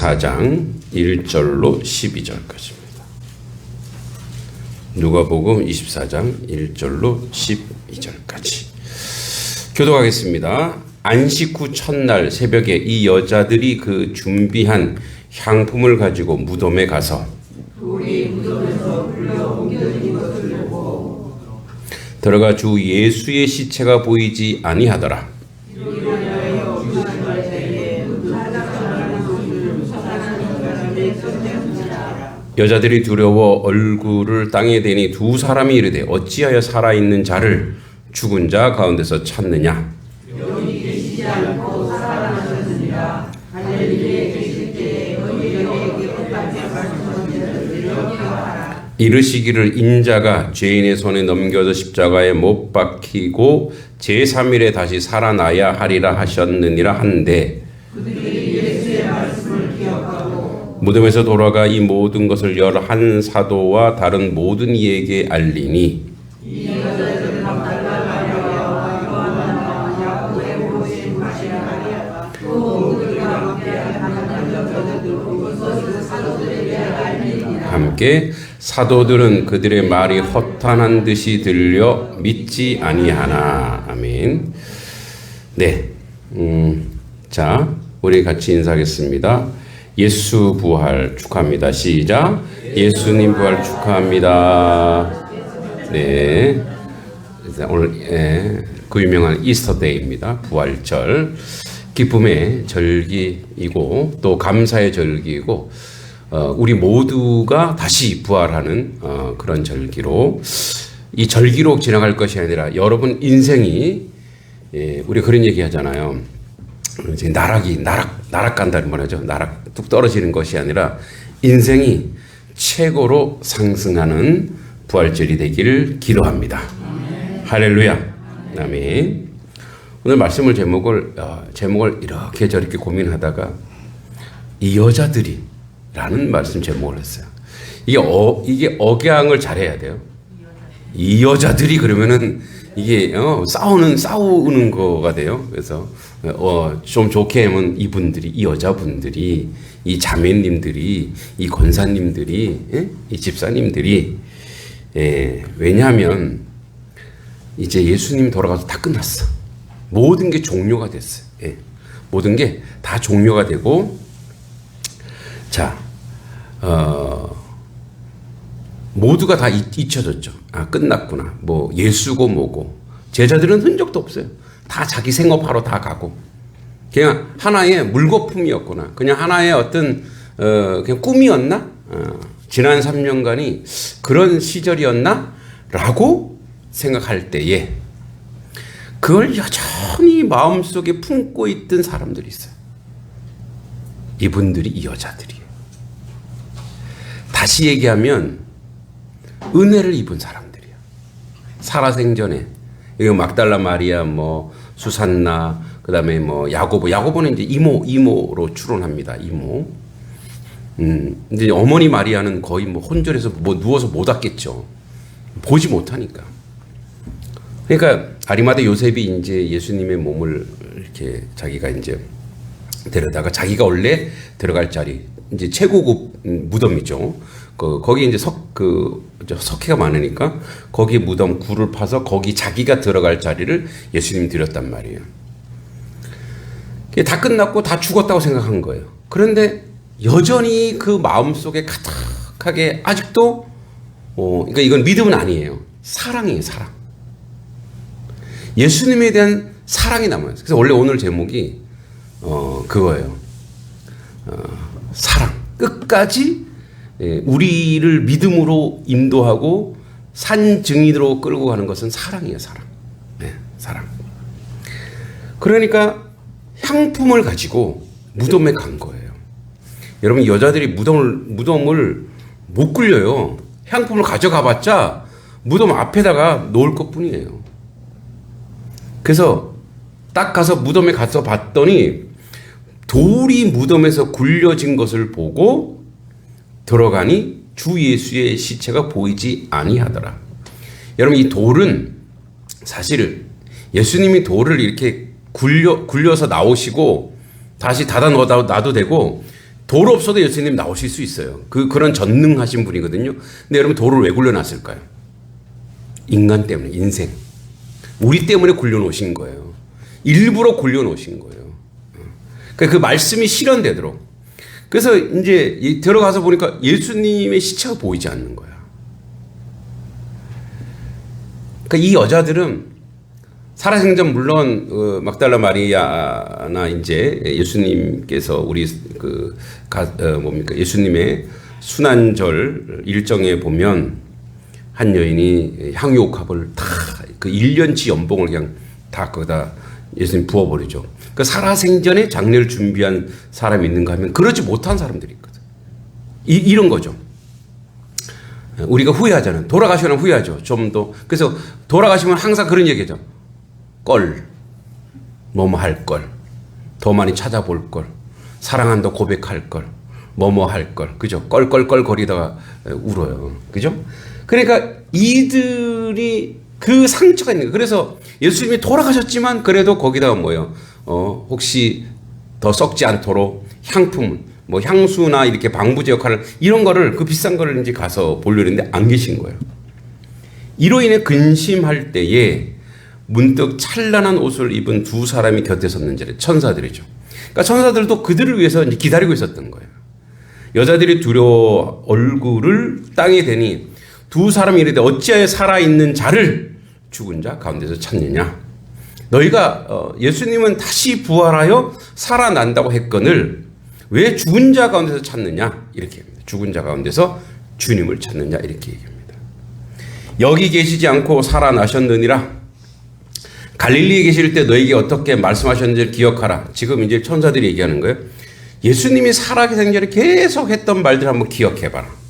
4장 1절로 12절까지입니다. 누가복음 24장 1절로 12절까지 교독하겠습니다. 안식 후 첫날 새벽에 이 여자들이 그 준비한 향품을 가지고 무덤에 가서 들어가 주 예수의 시체가 보이지 아니하더라. 여자들이 두려워 얼굴을 땅에 대니 두 사람이 이르되 어찌하여 살아있는 자를 죽은 자 가운데서 찾느냐. 여기 계시지 않고 살아나셨느니라. 갈릴리에 계실 때에 너희에게 어떻게 말씀하셨는지 기억하라. 이르시기를 인자가 죄인의 손에 넘겨져 십자가에 못 박히고 제3일에 다시 살아나야 하리라 하셨느니라 한데 그들이 예수의 말씀을 기억하고 무덤에서 돌아가 이 모든 것을 11 사도와 다른 모든 이에게 알리니 이 여자들은 막달라 마리아와 요한나 야고보의 모신 마리아가 또 그들과 함께한 다른 여자들도 그것을 사도들에게 알리니라. 함께 사도들은 그들의 말이 허탄한 듯이 들려 믿지 아니하나. 아멘. 네. 자, 우리 같이 인사하겠습니다. 예수 부활 축하합니다. 시작. 예수님 부활 축하합니다. 네. 오늘 그 유명한 이스터데이입니다. 부활절. 기쁨의 절기이고 또 감사의 절기이고 우리 모두가 다시 부활하는 그런 절기로 이 절기로 지나갈 것이 아니라 여러분 인생이 우리 그런 얘기 하잖아요. 이제 나락 간다는 말이죠. 나락 뚝 떨어지는 것이 아니라 인생이 최고로 상승하는 부활절이 되기를 기도합니다. 할렐루야. 아멘. 오늘 말씀을 제목을 이렇게 저렇게 고민하다가 이 여자들이 라는 말씀 제목을 했어요. 이게 억양을 잘해야 돼요. 이 여자들이 그러면은 이게 싸우는 거가 돼요. 그래서 좀 좋게 하면 이 여자분들이, 이 자매님들이, 이 권사님들이, 이 집사님들이, 왜냐하면 이제 예수님 돌아가서 다 끝났어. 모든 게 종료가 됐어요. 모든 게 다 종료가 되고, 자, 모두가 다 잊혀졌죠. 아, 끝났구나. 뭐 예수고 뭐고. 제자들은 흔적도 없어요. 다 자기 생업하러 다 가고. 그냥 하나의 물거품이었구나. 그냥 하나의 어떤 그냥 꿈이었나? 지난 3년간이 그런 시절이었나? 라고 생각할 때에 그걸 여전히 마음속에 품고 있던 사람들이 있어요. 이분들이 이 여자들이에요. 다시 얘기하면 은혜를 입은 사람들이에요. 살아생전에 이거 막달라 마리아, 뭐 수산나, 그다음에 뭐 야고보는 이제 이모로 추론합니다. 이모. 이제 어머니 마리아는 거의 뭐 혼절해서 뭐 누워서 못 왔겠죠. 보지 못하니까. 그러니까 아리마대 요셉이 이제 예수님의 몸을 이렇게 자기가 이제 데려다가 자기가 원래 들어갈 자리, 이제 최고급 무덤이죠. 거기 이제 석회가 많으니까 거기 무덤 굴을 파서 거기 자기가 들어갈 자리를 예수님 드렸단 말이에요. 다 끝났고 다 죽었다고 생각한 거예요. 그런데 여전히 그 마음속에 가득하게 아직도 그러니까 이건 믿음은 아니에요. 사랑이에요, 사랑. 예수님에 대한 사랑이 남아요. 그래서 원래 오늘 제목이 그거예요. 사랑. 끝까지 우리를 믿음으로 인도하고 산 증인으로 끌고 가는 것은 사랑이에요, 사랑. 네, 사랑. 그러니까 향품을 가지고 무덤에 간 거예요. 여러분, 여자들이 무덤을 못 굴려요. 향품을 가져가봤자 무덤 앞에다가 놓을 것뿐이에요. 그래서 딱 가서 무덤에 가서 봤더니 돌이 무덤에서 굴려진 것을 보고 들어가니 주 예수의 시체가 보이지 아니하더라. 여러분, 이 돌은 사실 예수님이 돌을 이렇게 굴려서 나오시고 다시 닫아 놔도 되고 돌 없어도 예수님 나오실 수 있어요. 그런 전능하신 분이거든요. 근데 여러분 돌을 왜 굴려놨을까요? 인간 때문에, 인생. 우리 때문에 굴려놓으신 거예요. 일부러 굴려놓으신 거예요. 그러니까 그 말씀이 실현되도록. 그래서 이제 들어가서 보니까 예수님의 시체가 보이지 않는 거야. 그러니까 이 여자들은 살아생전 물론 막달라 마리아나 이제 예수님께서 우리 예수님의 순환절 일정에 보면 한 여인이 향유옥합을 다 그 1년치 연봉을 그냥 다 거기다 예수님 부어버리죠. 그 살아생전에 장례를 준비한 사람이 있는가 하면 그러지 못한 사람들이 있거든. 이런 거죠. 우리가 후회하잖아요. 돌아가시면 후회하죠. 좀 더. 그래서 돌아가시면 항상 그런 얘기죠. 뭐뭐 할 걸. 더 많이 찾아볼 걸. 사랑한다 고백할 걸. 뭐뭐 할 걸. 그죠? 껄껄껄 거리다가 울어요. 그죠? 그러니까 이들이 그 상처가 있는 거예요. 그래서 예수님이 돌아가셨지만 그래도 거기다가 뭐예요? 혹시 더 썩지 않도록 향품을, 뭐 향수나 이렇게 방부제 역할을, 이런 거를, 그 비싼 거를 이제 가서 보려는데 안 계신 거예요. 이로 인해 근심할 때에 문득 찬란한 옷을 입은 두 사람이 곁에 섰는지래. 천사들이죠. 그러니까 천사들도 그들을 위해서 이제 기다리고 있었던 거예요. 여자들이 두려워 얼굴을 땅에 대니 두 사람이 이르되 어찌하여 살아있는 자를 죽은 자 가운데서 찾느냐. 너희가 예수님은 다시 부활하여 살아난다고 했거늘 왜 죽은 자 가운데서 찾느냐. 이렇게 합니다. 죽은 자 가운데서 주님을 찾느냐. 이렇게 얘기합니다. 여기 계시지 않고 살아나셨느니라. 갈릴리에 계실 때 너에게 어떻게 말씀하셨는지를 기억하라. 지금 이제 천사들이 얘기하는 거예요. 예수님이 살아계신 전에 계속 했던 말들 한번 기억해봐라.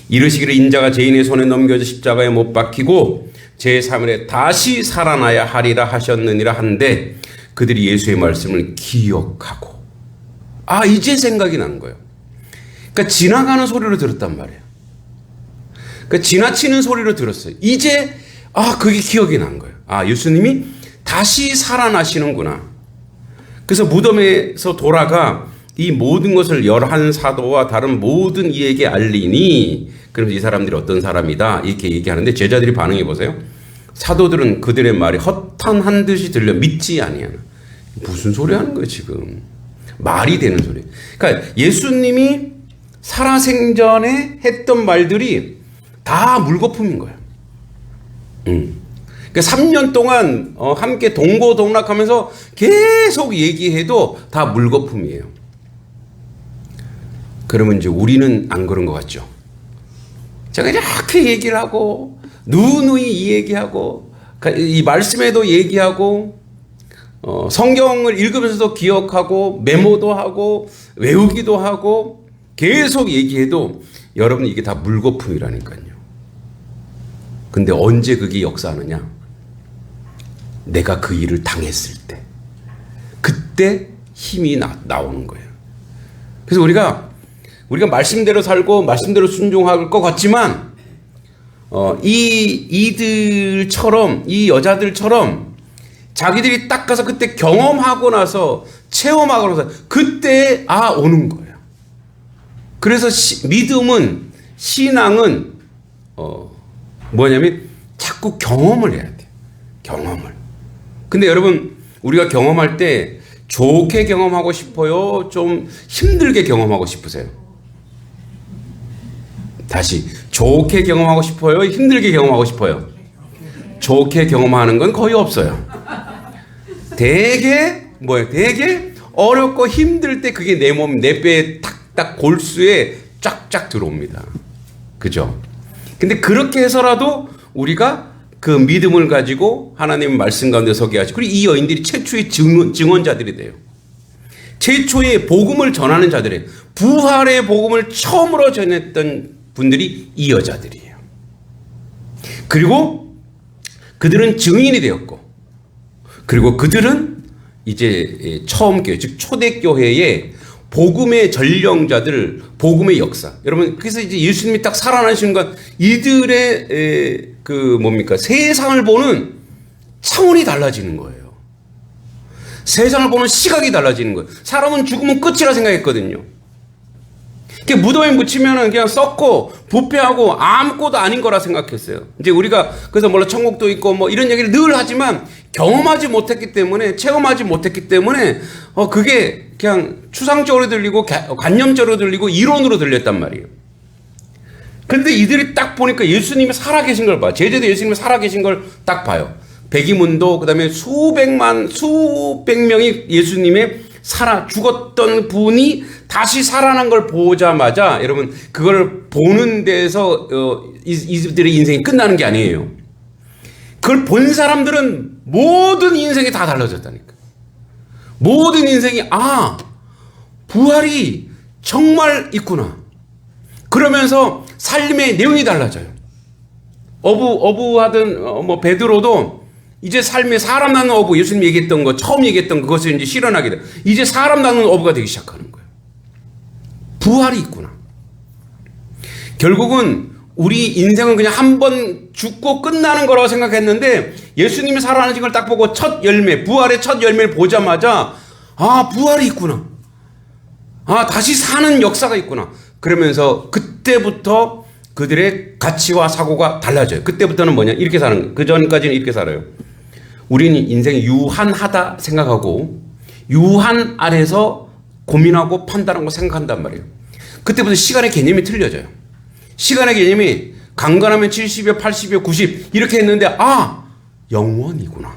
이르시기를 인자가 죄인의 손에 넘겨져 십자가에 못 박히고 제3일에 다시 살아나야 하리라 하셨느니라 한데 그들이 예수의 말씀을 기억하고 이제 생각이 난 거예요. 그러니까 지나가는 소리로 들었단 말이에요. 그러니까 지나치는 소리로 들었어요. 이제 그게 기억이 난 거예요. 예수님이 다시 살아나시는구나. 그래서 무덤에서 돌아가 이 모든 것을 11사도와 다른 모든 이에게 알리니 그러면서 이 사람들이 어떤 사람이다 이렇게 얘기하는데 제자들이 반응해 보세요. 사도들은 그들의 말이 허탄한 듯이 들려 믿지 아니하나. 무슨 소리 하는 거예요 지금. 말이 되는 소리. 그러니까 예수님이 살아생전에 했던 말들이 다 물거품인 거예요. 그러니까 3년 동안 함께 동고동락하면서 계속 얘기해도 다 물거품이에요. 그러면 이제 우리는 안 그런 것 같죠. 제가 이렇게 얘기를 하고 누누이 이 얘기하고 이 말씀에도 얘기하고 성경을 읽으면서도 기억하고 메모도 하고 외우기도 하고 계속 얘기해도 여러분 이게 다 물거품이라니까요. 근데 언제 그게 역사하느냐? 내가 그 일을 당했을 때 그때 힘이 나오는 거예요. 그래서 우리가 말씀대로 살고 말씀대로 순종할 것 같지만 이들처럼 이 여자들처럼 자기들이 딱 가서 그때 경험하고 나서 체험하고 나서 그때 오는 거예요. 그래서 믿음은 신앙은 뭐냐면 자꾸 경험을 해야 돼요. 경험을. 근데 여러분 우리가 경험할 때 좋게 경험하고 싶어요? 좀 힘들게 경험하고 싶으세요? 다시 좋게 경험하고 싶어요? 힘들게 경험하고 싶어요? 좋게 경험하는 건 거의 없어요. 되게 어렵고 힘들 때 그게 내 몸, 내 뼈에 탁탁 골수에 쫙쫙 들어옵니다. 그죠? 근데 그렇게 해서라도 우리가 그 믿음을 가지고 하나님의 말씀 가운데 서게 하시고 그리고 이 여인들이 최초의 증언자들이 돼요. 최초의 복음을 전하는 자들이에요. 부활의 복음을 처음으로 전했던 분들이 이 여자들이에요. 그리고 그들은 증인이 되었고 그리고 그들은 이제 처음 교회 즉 초대교회의 복음의 전령자들 복음의 역사 여러분 그래서 이제 예수님이 딱 살아나신 건 이들의 세상을 보는 차원이 달라지는 거예요. 세상을 보는 시각이 달라지는 거예요. 사람은 죽으면 끝이라 생각했거든요. 이렇게 무덤에 묻히면은 그냥 썩고 부패하고 아무것도 아닌 거라 생각했어요. 이제 우리가 그래서 물론 천국도 있고 뭐 이런 얘기를 늘 하지만 경험하지 못했기 때문에, 체험하지 못했기 때문에 그게 그냥 추상적으로 들리고 관념적으로 들리고 이론으로 들렸단 말이에요. 근데 이들이 딱 보니까 예수님이 살아계신 걸 봐. 제자도 예수님이 살아계신 걸 딱 봐요. 백이문도 그다음에 수백 명이 예수님의 죽었던 분이 다시 살아난 걸 보자마자, 여러분 그걸 보는 데서 이들의 인생이 끝나는 게 아니에요. 그걸 본 사람들은 모든 인생이 다 달라졌다니까. 모든 인생이 부활이 정말 있구나. 그러면서 삶의 내용이 달라져요. 어부하던 뭐 베드로도 이제 삶에 사람 낳는 어부, 예수님 얘기했던 거, 처음 얘기했던 그것을 이제 실현하게 돼. 이제 사람 낳는 어부가 되기 시작하는 거예요. 부활이 있구나. 결국은 우리 인생은 그냥 한 번 죽고 끝나는 거라고 생각했는데, 예수님이 살아나신 걸 딱 보고 첫 열매, 부활의 첫 열매를 보자마자 부활이 있구나. 다시 사는 역사가 있구나. 그러면서 그때부터 그들의 가치와 사고가 달라져요. 그때부터는 뭐냐? 이렇게 사는 거예요. 그 전까지는 이렇게 살아요. 우리는 인생이 유한하다 생각하고 유한 아래서 고민하고 판단하고 생각한단 말이에요. 그때부터 시간의 개념이 틀려져요. 시간의 개념이 강건하면 70여 80여 90 이렇게 했는데 영원이구나.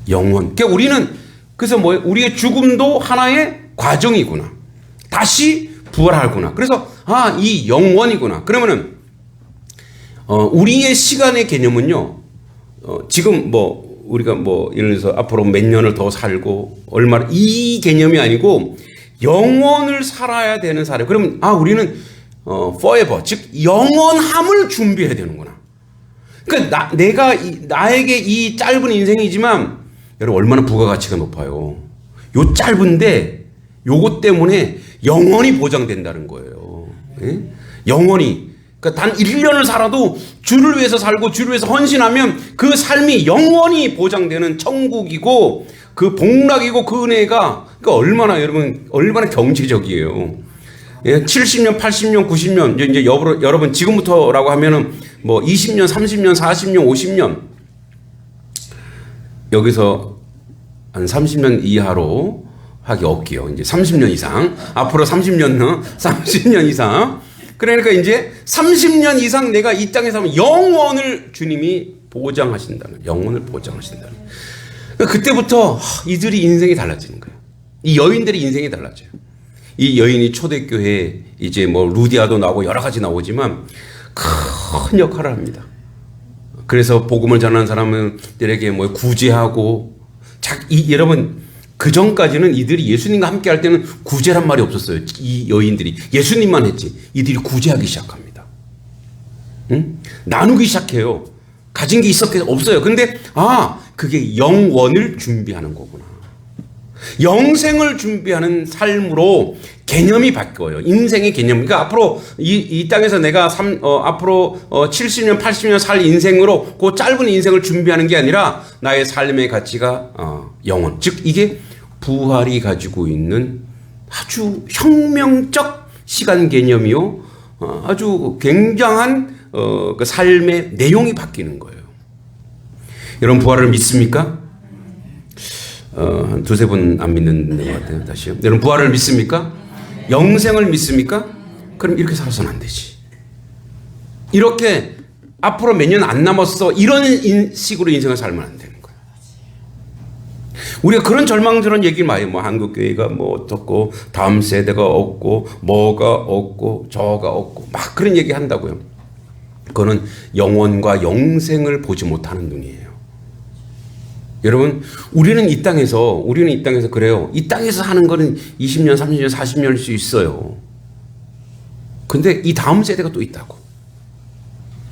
영원. 그러니까 우리는 그래서 우리의 죽음도 하나의 과정이구나. 다시 부활하구나. 그래서 이 영원이구나. 그러면은 우리의 시간의 개념은요. 지금 우리가 예를 들어서 앞으로 몇 년을 더 살고 얼마나, 이 개념이 아니고 영원을 살아야 되는 사람. 그러면 우리는 forever, 즉 영원함을 준비해야 되는구나. 그러니까 나에게 이 짧은 인생이지만 여러분 얼마나 부가가치가 높아요. 요 짧은데 요것 때문에 영원히 보장된다는 거예요. 예? 영원히. 그러니까 단 1년을 살아도 주를 위해서 살고 주를 위해서 헌신하면 그 삶이 영원히 보장되는 천국이고, 그 복락이고, 그 은혜가 그러니까 얼마나 경제적이에요. 예? 70년, 80년, 90년 이제 여러분 지금부터라고 하면은 20년, 30년, 40년, 50년, 여기서 한 30년 이하로 하기 없기요. 이제 30년 이상. 앞으로 30년 이상. 그러니까 이제 30년 이상 내가 이 땅에 살면 영원을 주님이 보장하신다는, 영원을 보장하신다는. 그때부터 이들이 인생이 달라지는 거예요. 이 여인들의 인생이 달라져요. 이 여인이 초대교회에 이제 루디아도 나오고 여러 가지 나오지만 큰 역할을 합니다. 그래서 복음을 전하는 사람들에게 구제하고, 여러분 그 전까지는 이들이 예수님과 함께 할 때는 구제란 말이 없었어요. 이 여인들이 예수님만 했지. 이들이 구제하기 시작합니다. 응? 나누기 시작해요. 가진 게 없어요. 근데 그게 영원을 준비하는 거구나. 영생을 준비하는 삶으로 개념이 바뀌어요. 인생의 개념. 그러니까 앞으로 이 땅에서 내가 앞으로 70년, 80년 살 인생으로 그 짧은 인생을 준비하는 게 아니라 나의 삶의 가치가 영원. 즉 이게 부활이 가지고 있는 아주 혁명적 시간 개념이요. 아주 굉장한 그 삶의 내용이 바뀌는 거예요. 여러분 부활을 믿습니까? 한 두세 분 안 믿는 것 같아요. 다시요. 여러분 부활을 믿습니까? 영생을 믿습니까? 그럼 이렇게 살아서는 안 되지. 이렇게 앞으로 몇 년 안 남았어, 이런 식으로 인생을 살면 안 되는 거예요. 우리가 그런 절망스러운 얘기를 많이 한국교회가 어떻고 다음 세대가 없고 뭐가 없고 저가 없고 막 그런 얘기 한다고요. 그거는 영원과 영생을 보지 못하는 눈이에요. 여러분, 우리는 이 땅에서 그래요. 이 땅에서 사는 거는 20년, 30년, 40년일 수 있어요. 근데 이 다음 세대가 또 있다고.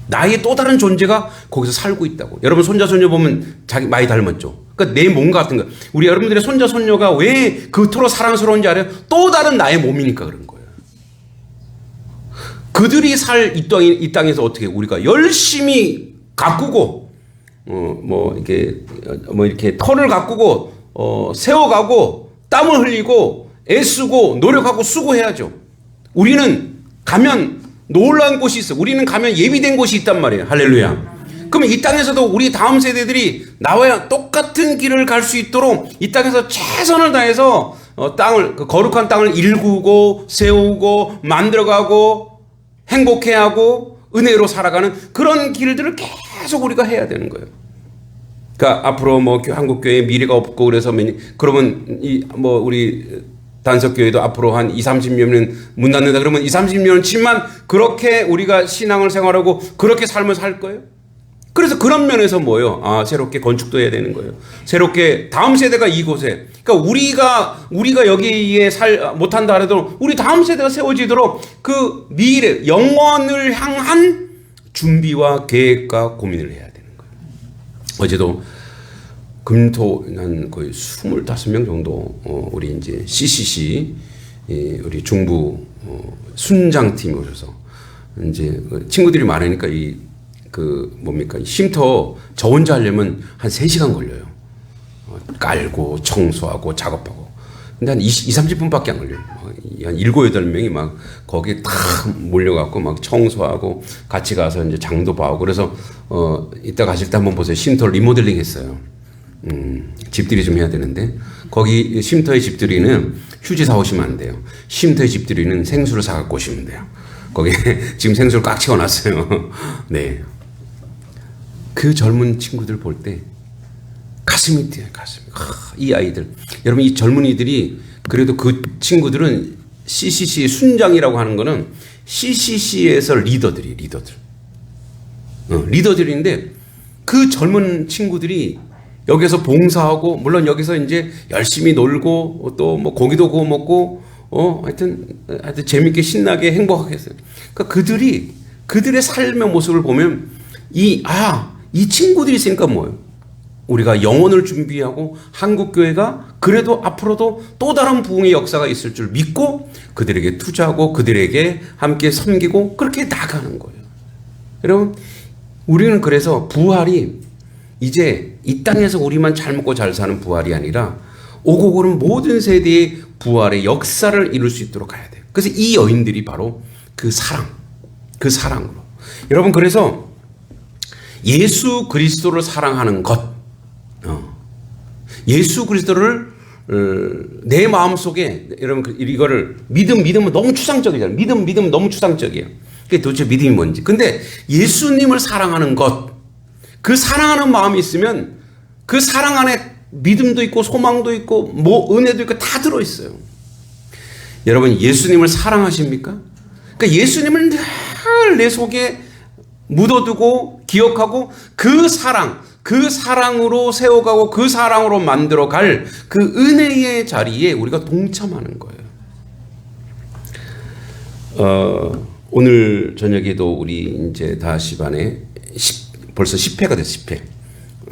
나의 또 다른 존재가 거기서 살고 있다고. 여러분 손자, 손녀 보면 자기 많이 닮았죠. 그러니까 내 몸 같은 거. 우리 여러분들의 손자, 손녀가 왜 그토록 사랑스러운지 알아요? 또 다른 나의 몸이니까 그런 거예요. 그들이 살 이 땅에서 어떻게 우리가 열심히 가꾸고 이렇게 털을 가꾸고 세워가고 땀을 흘리고 애쓰고 노력하고 수고해야죠. 우리는 가면 놀라운 곳이 있어. 우리는 가면 예비된 곳이 있단 말이에요. 할렐루야. 그러면 이 땅에서도 우리 다음 세대들이 나와야 똑같은 길을 갈 수 있도록 이 땅에서 최선을 다해서 땅을, 그 거룩한 땅을 일구고 세우고 만들어가고 행복해하고 은혜로 살아가는 그런 길들을 계속 우리가 해야 되는 거예요. 그러니까 앞으로 뭐 한국교회 미래가 없고 그래서 그러면 우리 단석교회도 앞으로 한 20, 30년은 문 닫는다 그러면 20, 30년은 치만 그렇게 우리가 신앙을 생활하고 그렇게 삶을 살 거예요. 그래서 그런 면에서 뭐예요? 새롭게 건축도 해야 되는 거예요. 새롭게 다음 세대가 이곳에, 그러니까 우리가 여기에 못한다 하더라도 우리 다음 세대가 세워지도록 그 미래, 영원을 향한 준비와 계획과 고민을 해야 되는 거예요. 어제도 금토 한 거의 25명 정도 우리 이제 CCC 우리 중부 순장팀이 오셔서 이제 친구들이 많으니까 쉼터 저 혼자 하려면 한 3시간 걸려요. 깔고 청소하고 작업하고. 근데 한 30분밖에 안 걸려요. 한 7, 8명이 막 거기에 다 몰려갖고 막 청소하고 같이 가서 이제 장도 봐오고. 그래서 이따 가실 때 한번 보세요. 쉼터 리모델링 했어요. 집들이 좀 해야 되는데 거기 쉼터의 집들이는 휴지 사오시면 안 돼요. 쉼터의 집들이는 생수를 사갖고 오시면 돼요. 거기에 지금 생수를 꽉 채워놨어요. 네. 그 젊은 친구들 볼 때 가슴이 뛰어요. 가슴이. 이 아이들. 여러분 이 젊은이들이 그래도 그 친구들은 CCC의 순장이라고 하는 거는 CCC에서 리더들이 리더들인데 그 젊은 친구들이 여기서 봉사하고 물론 여기서 이제 열심히 놀고 또 뭐 고기도 구워 먹고 하여튼 재밌게 신나게 행복하게 했어요. 그러니까 그들의 삶의 모습을 보면 이 친구들이 있으니까 뭐예요? 우리가 영혼을 준비하고 한국교회가 그래도 앞으로도 또 다른 부흥의 역사가 있을 줄 믿고 그들에게 투자하고 그들에게 함께 섬기고 그렇게 나가는 거예요. 여러분 우리는 그래서 부활이 이제 이 땅에서 우리만 잘 먹고 잘 사는 부활이 아니라 오고 오는 모든 세대의 부활의 역사를 이룰 수 있도록 가야 돼요. 그래서 이 여인들이 바로 그 사랑으로. 여러분 그래서 예수 그리스도를 사랑하는 것, 예수 그리스도를 내 마음속에 여러분 이거를 믿음은 너무 추상적이잖아요. 믿음 너무 추상적이에요. 그게 도대체 믿음이 뭔지. 근데 예수님을 사랑하는 것, 그 사랑하는 마음이 있으면 그 사랑 안에 믿음도 있고 소망도 있고 뭐 은혜도 있고 다 들어있어요. 여러분 예수님을 사랑하십니까? 그러니까 예수님을 늘 내 속에 묻어두고 기억하고 그 사랑으로 세워가고 그 사랑으로 만들어갈 그 은혜의 자리에 우리가 동참하는 거예요. 오늘 저녁에도 우리 이제 다시반에 벌써 10회가 됐어요. 10회.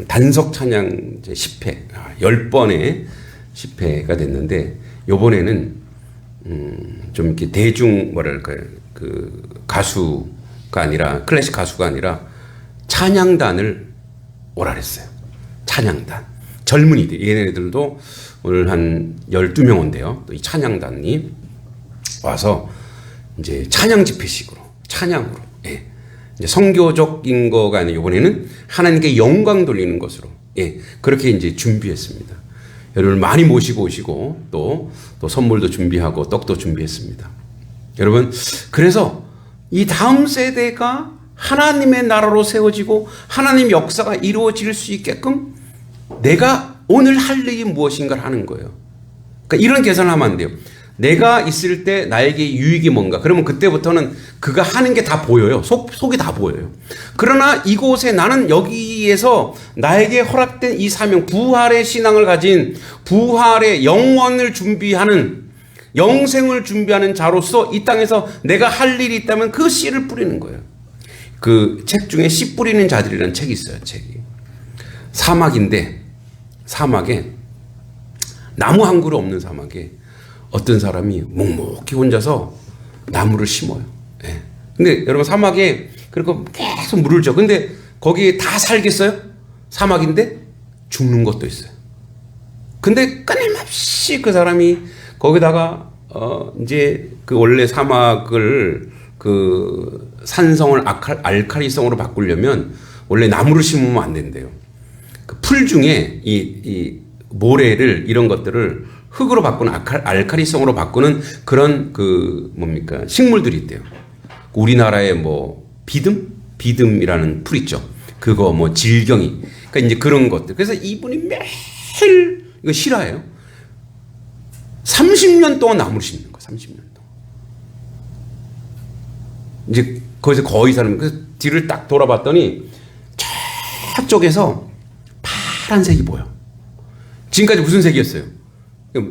단석 찬양 이제 10회. 10번의 10회가 됐는데 요번에는 좀 이렇게 대중 그 가수가 아니라 클래식 가수가 아니라 찬양단을 오라 그랬어요. 찬양단. 젊은이들. 얘네들도 오늘 한 12명 온대요. 또 이 찬양단이 와서 이제 찬양 집회식으로 찬양으로 이제 선교적인 거가 아니라 이번에는 하나님께 영광 돌리는 것으로 그렇게 이제 준비했습니다. 여러분 많이 모시고 오시고 또 선물도 준비하고 떡도 준비했습니다. 여러분 그래서 이 다음 세대가 하나님의 나라로 세워지고 하나님 역사가 이루어질 수 있게끔 내가 오늘 할 일이 무엇인가를 하는 거예요. 그러니까 이런 계산을 하면 안 돼요. 내가 있을 때 나에게 유익이 뭔가. 그러면 그때부터는 그가 하는 게 다 보여요. 속이 다 보여요. 그러나 이곳에 나는 여기에서 나에게 허락된 이 사명, 부활의 신앙을 가진 부활의 영원을 준비하는 영생을 준비하는 자로서 이 땅에서 내가 할 일이 있다면 그 씨를 뿌리는 거예요. 그 책 중에 씨 뿌리는 자들이라는 책이 있어요. 책이. 사막인데 사막에 나무 한 그루 없는 사막에 어떤 사람이 묵묵히 혼자서 나무를 심어요. 근데 여러분 사막에 그리고 계속 물을 줘. 근데 거기에 다 살겠어요? 사막인데 죽는 것도 있어요. 근데 끊임없이 그 사람이 거기다가 이제 그 원래 사막을 그 산성을 알칼리성으로 바꾸려면 원래 나무를 심으면 안 된대요. 그 풀 중에 이 모래를 이런 것들을 흙으로 바꾸는 알칼리성으로 바꾸는 그런 그 뭡니까 식물들이 있대요. 우리나라에 뭐 비듬이라는 풀 있죠. 그거 뭐 질경이. 그러니까 이제 그런 것들. 그래서 이분이 매일 이거 실화예요. 30년 동안 나무를 심는 거예요. 30년 동안. 이제 거기서 거의 사는 그래서 뒤를 딱 돌아봤더니 저쪽에서 파란색이 보여. 지금까지 무슨 색이었어요?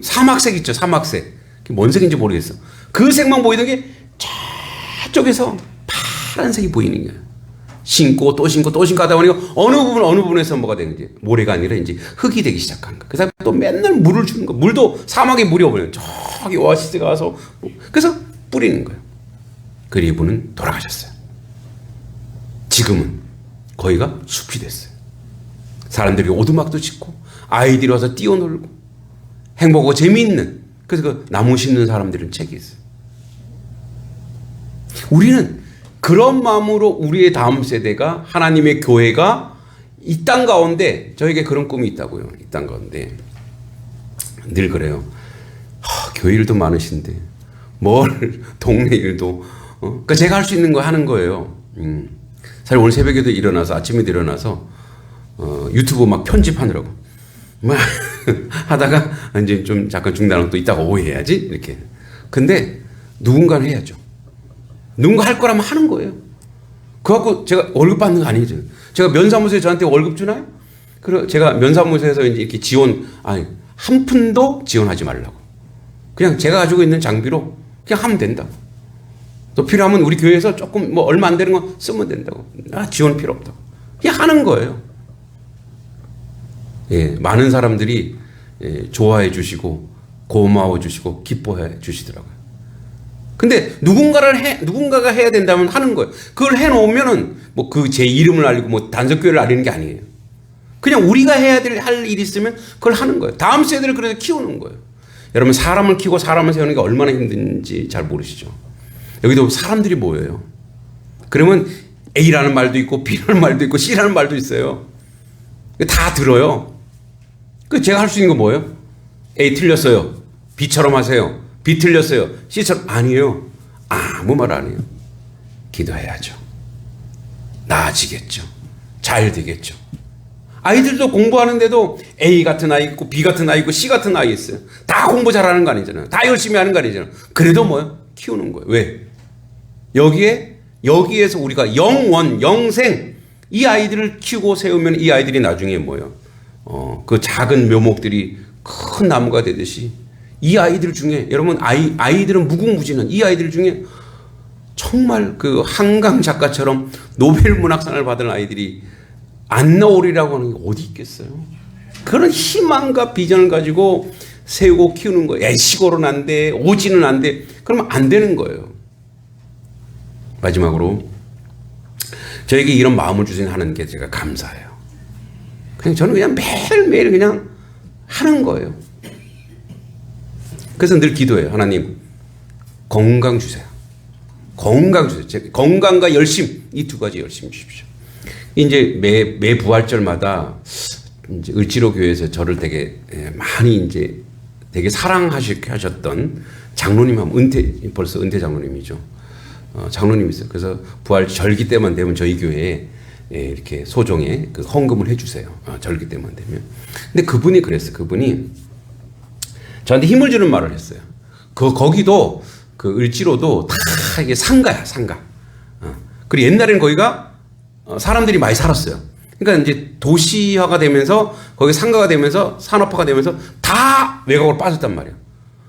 사막색 있죠. 사막색. 뭔 색인지 모르겠어. 그 색만 보이던 게 저쪽에서 파란색이 보이는 거예요. 신고 또 신고 또 신고 하다 보니까 어느 부분에서 뭐가 되는지 모래가 아니라 이제 흙이 되기 시작한 거예요. 그래서 또 맨날 물을 주는 거. 물도 사막에 물이 없어요. 저기 오아시스 가서 그래서 뿌리는 거예요. 그리고 이분은 돌아가셨어요. 지금은 거기가 숲이 됐어요. 사람들이 오두막도 짓고 아이들이 와서 뛰어놀고 행복하고 재미있는 그래서 그 나무 심는 사람들은 책이 있어요. 우리는 그런 마음으로 우리의 다음 세대가 하나님의 교회가 이 땅 가운데 저에게 그런 꿈이 있다고요. 이 땅 가운데 늘 그래요. 교회 일도 많으신데 뭘 동네 일도 그러니까 제가 할 수 있는 거 하는 거예요. 사실 오늘 새벽에도 일어나서 아침에도 일어나서 유튜브 막 편집하느라고 막 하다가 이제 좀 잠깐 중단하고 또 이따가 오해해야지 이렇게. 근데 누군가는 해야죠. 누군가 할 거라면 하는 거예요. 그래갖고 제가 월급 받는 거 아니죠. 제가 면사무소에 저한테 월급 주나요? 그리고 제가 면사무소에서 이제 이렇게 한 푼도 지원하지 말라고. 그냥 제가 가지고 있는 장비로 그냥 하면 된다고. 또 필요하면 우리 교회에서 조금 뭐 얼마 안 되는 거 쓰면 된다고. 지원 필요 없다고. 그냥 하는 거예요. 예, 많은 사람들이 좋아해 주시고 고마워 주시고 기뻐해 주시더라고요. 근데 누군가가 해야 된다면 하는 거예요. 그걸 해놓으면은 뭐 그 제 이름을 알리고 뭐 단속교회를 알리는 게 아니에요. 그냥 우리가 할 일이 있으면 그걸 하는 거예요. 다음 세대를 그래서 키우는 거예요. 여러분 사람을 키우고 사람을 세우는 게 얼마나 힘든지 잘 모르시죠. 여기도 사람들이 모여요. 그러면 A라는 말도 있고 B라는 말도 있고 C라는 말도 있어요. 다 들어요. 그 제가 할 수 있는 거 뭐예요? A 틀렸어요. B처럼 하세요. B 틀렸어요. C처럼 아니에요. 아무 말 안 해요. 기도해야죠. 나아지겠죠. 잘 되겠죠. 아이들도 공부하는데도 A 같은 아이 있고 B 같은 아이 있고 C 같은 아이 있어요. 다 공부 잘하는 거 아니잖아요. 다 열심히 하는 거 아니잖아요. 그래도 뭐요? 키우는 거예요. 왜? 여기에서 우리가 영생 이 아이들을 키우고 세우면 이 아이들이 나중에 뭐요? 그 작은 묘목들이 큰 나무가 되듯이 이 아이들 중에 여러분 아이들은 무궁무진한 이 아이들 중에 정말 그 한강 작가처럼 노벨 문학상을 받은 아이들이 안 나오리라고 하는 게 어디 있겠어요? 그런 희망과 비전을 가지고 세우고 키우는 거예요. 시골은 안 돼, 오지는 안 돼. 그러면 안 되는 거예요. 마지막으로 저에게 이런 마음을 주신 하는 게 제가 감사해요. 저는 그냥 매일매일 그냥 하는 거예요. 그래서 늘 기도해요. 하나님 건강 주세요. 건강 주세요. 건강과 열심 이 두 가지 열심 주십시오. 이제 매 부활절마다 이제 을지로 교회에서 저를 되게 많이 이제 되게 사랑하셨던 장로님 하면 벌써 은퇴 장로님이죠. 장로님이 있어요. 그래서 부활 절기 때만 되면 저희 교회에 이렇게 소정에 그 헌금을 해주세요. 절기 때만 되면. 근데 그분이 그랬어요. 그분이 저한테 힘을 주는 말을 했어요. 거기도 그 을지로도 다 이게 상가야, 상가. 그리고 옛날에는 거기가 사람들이 많이 살았어요. 그러니까 이제 도시화가 되면서 거기 상가가 되면서 산업화가 되면서 다 외곽으로 빠졌단 말이에요.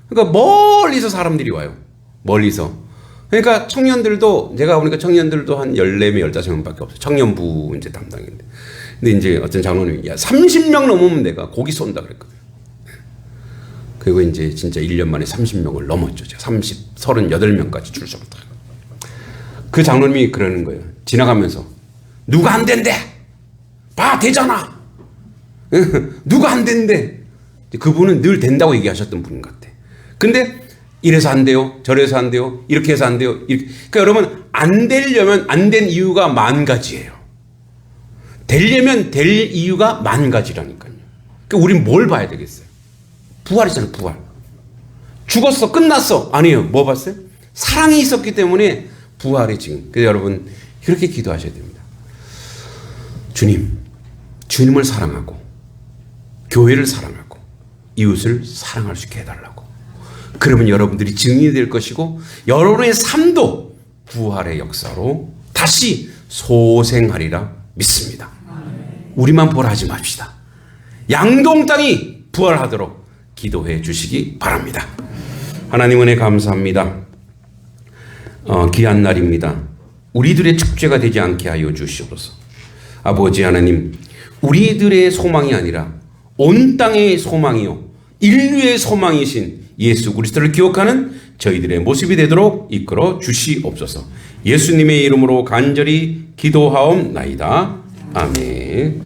그러니까 멀리서 사람들이 와요. 멀리서. 그러니까 청년들도 제가 보니까 청년들도 한 14명, 15명밖에 없어요. 청년부 이제 담당인데. 근데 이제 어떤 장로님이 30명 넘으면 내가 고기 쏜다 그랬거든요. 그리고 이제 진짜 1년 만에 30명을 넘었죠. 제가 38명까지 줄 서고. 그 장로님이 그러는 거예요. 지나가면서 누가 안 된대? 봐 되잖아. 누가 안 된대? 그분은 늘 된다고 얘기하셨던 분 같아. 근데 이래서 안 돼요. 저래서 안 돼요. 이렇게 해서 안 돼요. 이렇게. 그러니까 여러분, 안 되려면 안 된 이유가 만 가지예요. 되려면 될 이유가 만 가지라니까요. 그러니까 우린 뭘 봐야 되겠어요? 부활이잖아요, 부활. 죽었어, 끝났어. 아니에요. 뭐 봤어요? 사랑이 있었기 때문에 부활의 증인. 그래서 여러분, 그렇게 기도하셔야 됩니다. 주님, 주님을 사랑하고, 교회를 사랑하고, 이웃을 사랑할 수 있게 해달라고. 그러면 여러분들이 증인이 될 것이고, 여러분의 삶도 부활의 역사로 다시 소생하리라 믿습니다. 우리만 보라하지 맙시다. 양동 땅이 부활하도록 기도해 주시기 바랍니다. 하나님 은혜 감사합니다. 귀한 날입니다. 우리들의 축제가 되지 않게 하여 주시옵소서. 아버지 하나님, 우리들의 소망이 아니라 온 땅의 소망이요 인류의 소망이신 예수 그리스도를 기억하는 저희들의 모습이 되도록 이끌어 주시옵소서. 예수님의 이름으로 간절히 기도하옵나이다. 아멘.